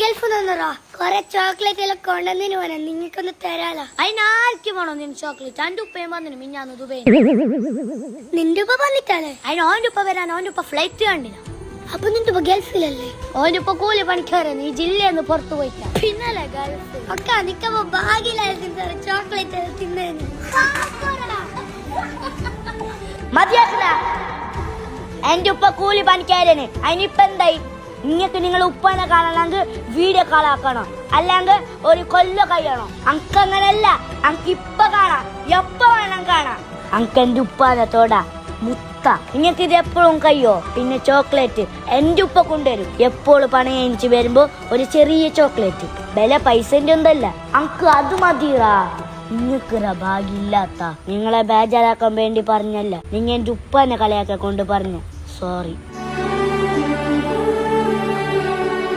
Gulf നിന്നറാ കൊറേ chocolate എല്ലാം കൊണ്ടുവന്നിന് പോനെ നിങ്ങൾക്കൊന്ന് തരാലോ. അതിനാർക്കും വേണോ നിന് ചോക്ലേറ്റ്? അന്റെ ഉപ്പയും വന്നിന് മിഞ്ഞാന്ന് ദുബൈ. നിന്റെ ഉപ്പ വന്നിട്ടാലേ? അതിന് ഓന്റെ ഉപ്പ വരാൻ ഓന്റെ ഉപ്പ ഫ്ലൈറ്റ് കണ്ടില്ല. അപ്പൊ നിന്റെ ഉപ്പ ഗൾഫിലല്ലേ? ഓന്റെ ഉപ്പ കൂലി പണിക്കാരൻ ഈ ജില്ലന്ന് പുറത്തു പോയിട്ട. പിന്നല്ലേ ഗൾഫ് ഒക്കെ നിക്കപ്പോ ഭാഗ്യലായിരുന്നു ചോക്ലേറ്റ് തിന്നേന്. മതിയാക്കില്ല. എന്റെ ഉപ്പ കൂലി പണിക്കാരന്. അതിനിപ്പ എന്തായി? നിങ്ങൾക്ക് നിങ്ങൾ ഉപ്പനെ കാണണമെങ്കിൽ വീഡിയോ കാളാക്കണം, അല്ലെങ്കിൽ ഒരു കൊല്ല കഴിയണോ? അങ്ക് അങ്ങനല്ല, അങ്ക് ഇപ്പൊ കാണാം, എപ്പ വേണം കാണാം. അങ്ക് എന്റെ ഉപ്പാനെ തോടാ മുത്ത. നിങ്ങൾക്ക് ഇത് എപ്പോഴും കഴിയോ? പിന്നെ ചോക്ലേറ്റ് എന്റെ ഉപ്പ കൊണ്ടുവരും. എപ്പോഴും പണി എനിക്ക് വരുമ്പോ ഒരു ചെറിയ ചോക്ലേറ്റ്, വില പൈസന്റെ ഒന്നല്ല. അങ്ക് അത് മതിയാ. നിങ്ങൾക്ക് ഭാഗ്യമില്ലാത്ത നിങ്ങളെ ബേജാറാക്കാൻ വേണ്ടി പറഞ്ഞല്ല, നിങ്ങൾ എന്റെ ഉപ്പാനെ കളിയാക്കാൻ കൊണ്ട് പറഞ്ഞ. സോറി.